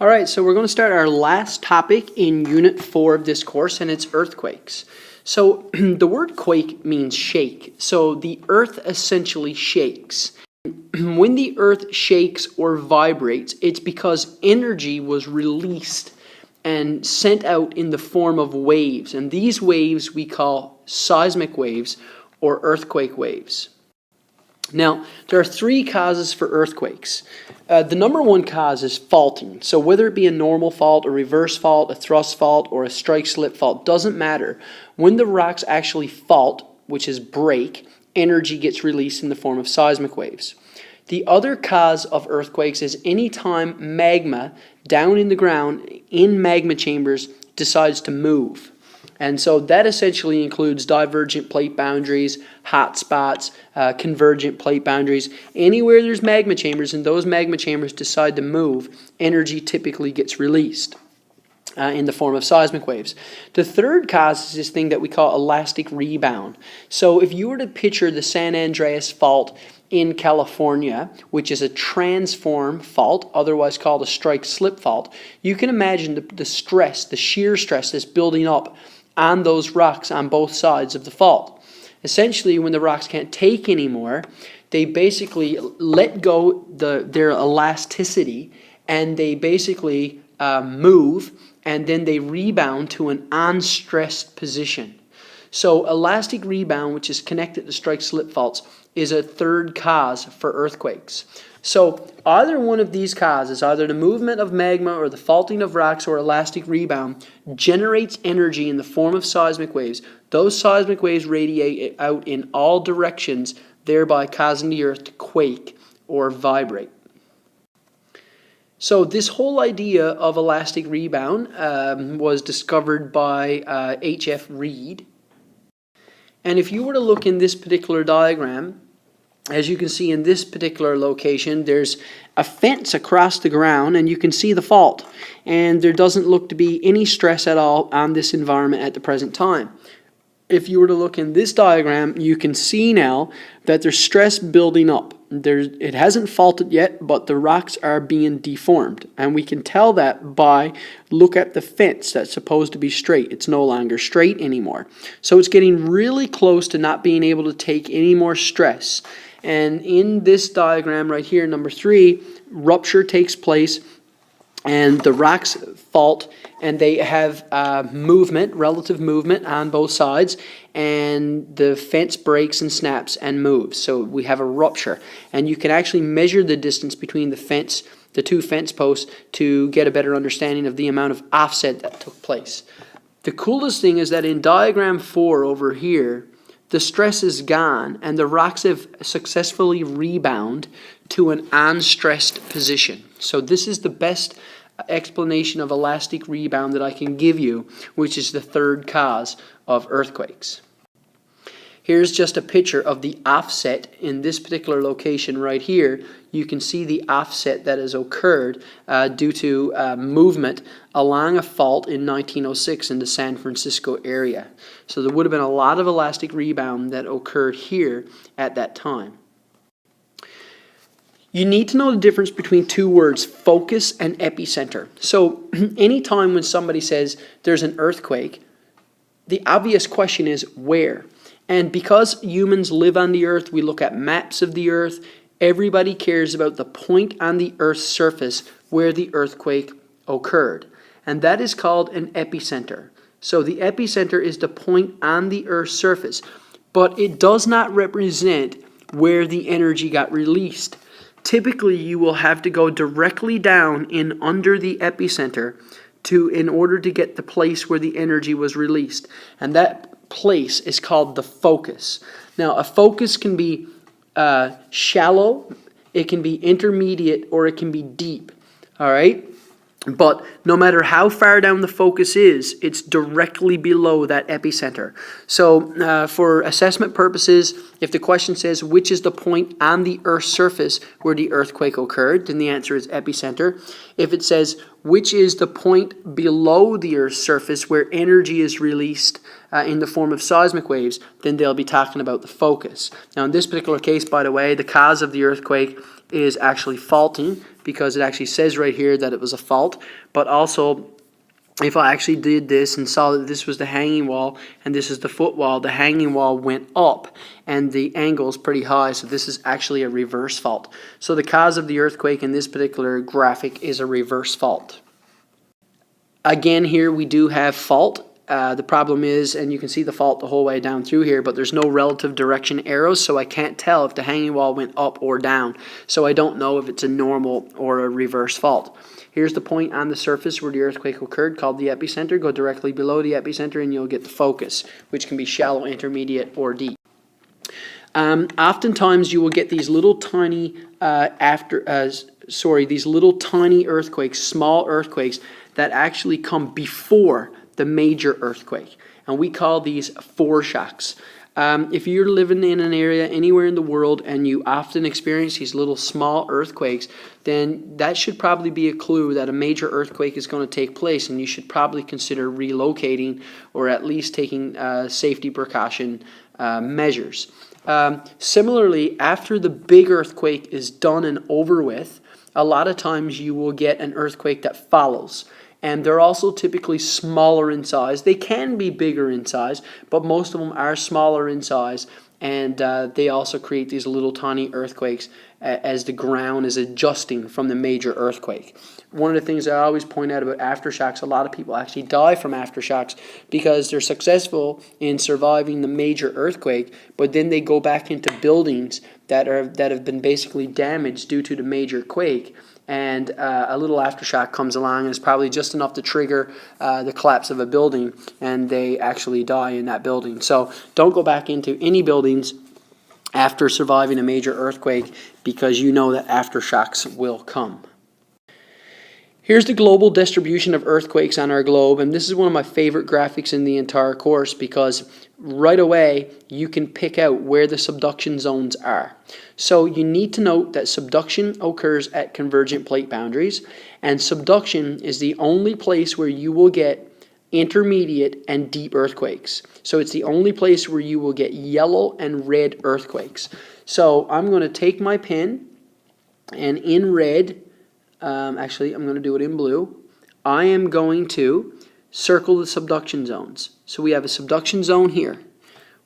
All right, so we're going to start our last topic in Unit 4 of this course, and it's earthquakes. So the word quake means shake. So the earth essentially shakes. When the earth shakes or vibrates, it's because energy was released and sent out in the form of waves. And these waves we call seismic waves or earthquake waves. Now, there are three causes for earthquakes. The number one cause is faulting. So whether it be a normal fault, a reverse fault, a thrust fault, or a strike-slip fault, doesn't matter. When the rocks actually fault, which is break, energy gets released in the form of seismic waves. The other cause of earthquakes is any time magma down in the ground in magma chambers decides to move. And so that essentially includes divergent plate boundaries, hot spots, convergent plate boundaries. Anywhere there's magma chambers and those magma chambers decide to move, energy typically gets released in the form of seismic waves. The third cause is this thing that we call elastic rebound. So if you were to picture the San Andreas Fault in California, which is a transform fault, otherwise called a strike-slip fault, you can imagine the stress, the shear stress that's building up on those rocks on both sides of the fault. Essentially, when the rocks can't take anymore, they basically let go their elasticity and they basically move, and then they rebound to an unstressed position. So elastic rebound, which is connected to strike-slip faults, is a third cause for earthquakes. So either one of these causes, either the movement of magma or the faulting of rocks or elastic rebound, generates energy in the form of seismic waves. Those seismic waves radiate out in all directions, thereby causing the earth to quake or vibrate. So this whole idea of elastic rebound was discovered by H.F. Reed. And if you were to look in this particular diagram, as you can see in this particular location, there's a fence across the ground and you can see the fault. And there doesn't look to be any stress at all on this environment at the present time. If you were to look in this diagram, you can see now that there's stress building up. It hasn't faulted yet, but the rocks are being deformed. And we can tell that by look at the fence that's supposed to be straight. It's no longer straight anymore. So it's getting really close to not being able to take any more stress. And in this diagram right here, number 3, rupture takes place and the rocks fault and they have movement, relative movement on both sides, and the fence breaks and snaps and moves. So we have a rupture. And you can actually measure the distance between the two fence posts to get a better understanding of the amount of offset that took place. The coolest thing is that in diagram 4 over here, the stress is gone and the rocks have successfully rebound to an unstressed position. So this is the best explanation of elastic rebound that I can give you, which is the third cause of earthquakes. Here's just a picture of the offset in this particular location right here. You can see the offset that has occurred due to movement along a fault in 1906 in the San Francisco area. So there would have been a lot of elastic rebound that occurred here at that time. You need to know the difference between two words, focus and epicenter. So anytime when somebody says there's an earthquake, the obvious question is where? And because humans live on the earth, we look at maps of the earth, everybody cares about the point on the earth's surface where the earthquake occurred. And that is called an epicenter. So the epicenter is the point on the earth's surface, but it does not represent where the energy got released. Typically, you will have to go directly down in under the epicenter in order to get the place where the energy was released. And that place is called the focus. Now, a focus can be shallow, it can be intermediate, or it can be deep. All right? But no matter how far down the focus is, it's directly below that epicenter. So for assessment purposes, if the question says which is the point on the Earth's surface where the earthquake occurred, then the answer is epicenter. If it says which is the point below the Earth's surface where energy is released in the form of seismic waves, then they'll be talking about the focus. Now in this particular case, by the way, the cause of the earthquake is actually faulting, because it actually says right here that it was a fault. But also, if I actually did this and saw that this was the hanging wall and this is the footwall, the hanging wall went up and the angle is pretty high, so this is actually a reverse fault. So the cause of the earthquake in this particular graphic is a reverse fault. Again, here we do have fault. The problem is, and you can see the fault the whole way down through here, but there's no relative direction arrows, so I can't tell if the hanging wall went up or down. So I don't know if it's a normal or a reverse fault. Here's the point on the surface where the earthquake occurred, called the epicenter. Go directly below the epicenter and you'll get the focus, which can be shallow, intermediate, or deep. Oftentimes you will get these little tiny these little tiny earthquakes, small earthquakes, that actually come before the major earthquake, and we call these foreshocks. If you're living in an area anywhere in the world and you often experience these little small earthquakes, then that should probably be a clue that a major earthquake is going to take place, and you should probably consider relocating or at least taking safety precaution measures. Similarly, after the big earthquake is done and over with, a lot of times you will get an earthquake that follows. And they're also typically smaller in size. They can be bigger in size, but most of them are smaller in size. And they also create these little tiny earthquakes as the ground is adjusting from the major earthquake. One of the things I always point out about aftershocks, a lot of people actually die from aftershocks because they're successful in surviving the major earthquake, but then they go back into buildings that have been basically damaged due to the major quake. And a little aftershock comes along and it's probably just enough to trigger the collapse of a building, and they actually die in that building. So don't go back into any buildings after surviving a major earthquake, because you know that aftershocks will come. Here's the global distribution of earthquakes on our globe, and this is one of my favorite graphics in the entire course, because right away you can pick out where the subduction zones are. So you need to note that subduction occurs at convergent plate boundaries, and subduction is the only place where you will get intermediate and deep earthquakes. So it's the only place where you will get yellow and red earthquakes. So I'm going to take my pen, and in red, actually I'm going to do it in blue, I am going to circle the subduction zones. So we have a subduction zone here.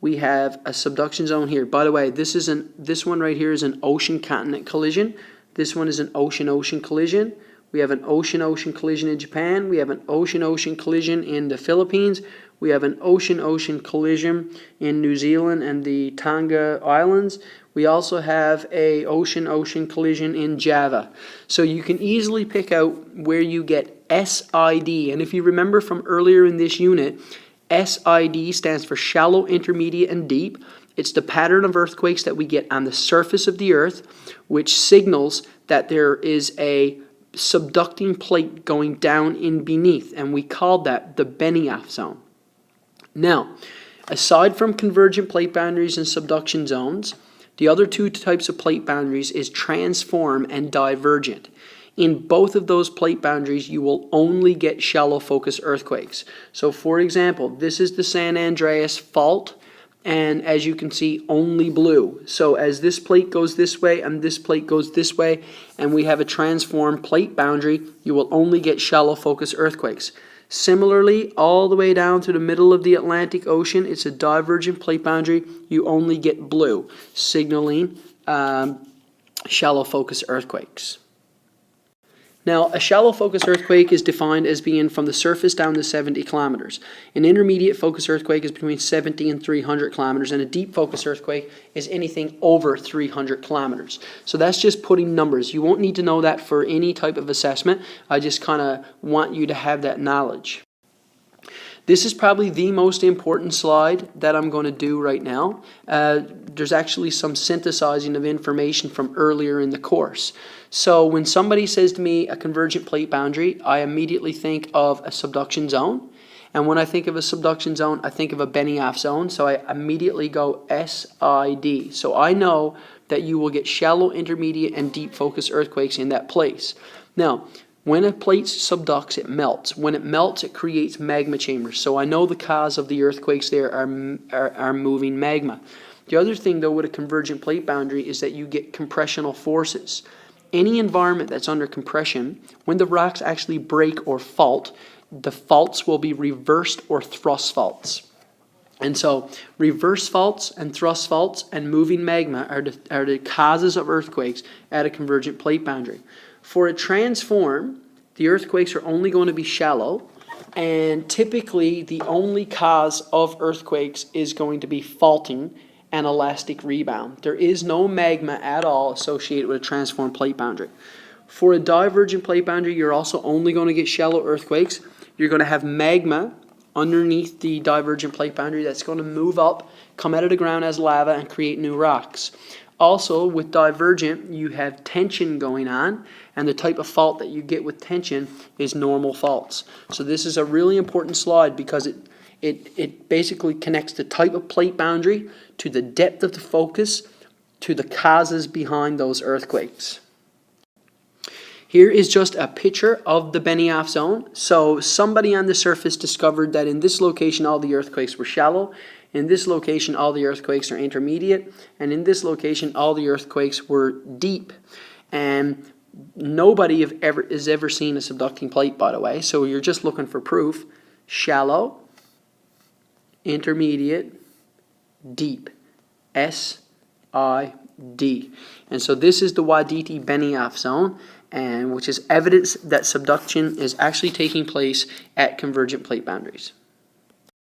We have a subduction zone here. By the way, this one right here is an ocean-continent collision. This one is an ocean-ocean collision. We have an ocean-ocean collision in Japan. We have an ocean-ocean collision in the Philippines. We have an ocean-ocean collision in New Zealand and the Tonga Islands. We also have a ocean-ocean collision in Java. So you can easily pick out where you get SID. And if you remember from earlier in this unit, SID stands for shallow, intermediate, and deep. It's the pattern of earthquakes that we get on the surface of the earth, which signals that there is a subducting plate going down in beneath, and we called that the Benioff zone. Now, aside from convergent plate boundaries and subduction zones, the other two types of plate boundaries is transform and divergent. In both of those plate boundaries, you will only get shallow focus earthquakes. So for example, this is the San Andreas Fault, and as you can see, only blue. So as this plate goes this way and this plate goes this way, and we have a transform plate boundary, you will only get shallow focus earthquakes. Similarly, all the way down to the middle of the Atlantic Ocean, it's a divergent plate boundary. You only get blue, signaling shallow focus earthquakes. Now, a shallow focus earthquake is defined as being from the surface down to 70 kilometers. An intermediate focus earthquake is between 70 and 300 kilometers, and a deep focus earthquake is anything over 300 kilometers. So that's just putting numbers. You won't need to know that for any type of assessment. I just kind of want you to have that knowledge. This is probably the most important slide that I'm going to do right now. There's actually some synthesizing of information from earlier in the course. So when somebody says to me a convergent plate boundary, I immediately think of a subduction zone. And when I think of a subduction zone, I think of a Benioff zone. So I immediately go SID. So I know that you will get shallow, intermediate, and deep focus earthquakes in that place. Now, when a plate subducts, it melts. When it melts, it creates magma chambers. So I know the cause of the earthquakes there are moving magma. The other thing, though, with a convergent plate boundary is that you get compressional forces. Any environment that's under compression, when the rocks actually break or fault, the faults will be reversed or thrust faults. And so reverse faults and thrust faults and moving magma are the causes of earthquakes at a convergent plate boundary. For a transform, the earthquakes are only going to be shallow, and typically the only cause of earthquakes is going to be faulting and elastic rebound. There is no magma at all associated with a transform plate boundary. For a divergent plate boundary, you're also only going to get shallow earthquakes. You're going to have magma underneath the divergent plate boundary that's going to move up, come out of the ground as lava, and create new rocks. Also, with divergent, you have tension going on, and the type of fault that you get with tension is normal faults. So this is a really important slide because it basically connects the type of plate boundary to the depth of the focus to the causes behind those earthquakes. Here is just a picture of the Benioff zone. So somebody on the surface discovered that in this location all the earthquakes were shallow, in this location all the earthquakes are intermediate, and in this location all the earthquakes were deep. And nobody has ever seen a subducting plate, by the way, so you're just looking for proof. Shallow, intermediate, deep. S-I-D. And so this is the Wadditi-Benioff zone, and which is evidence that subduction is actually taking place at convergent plate boundaries.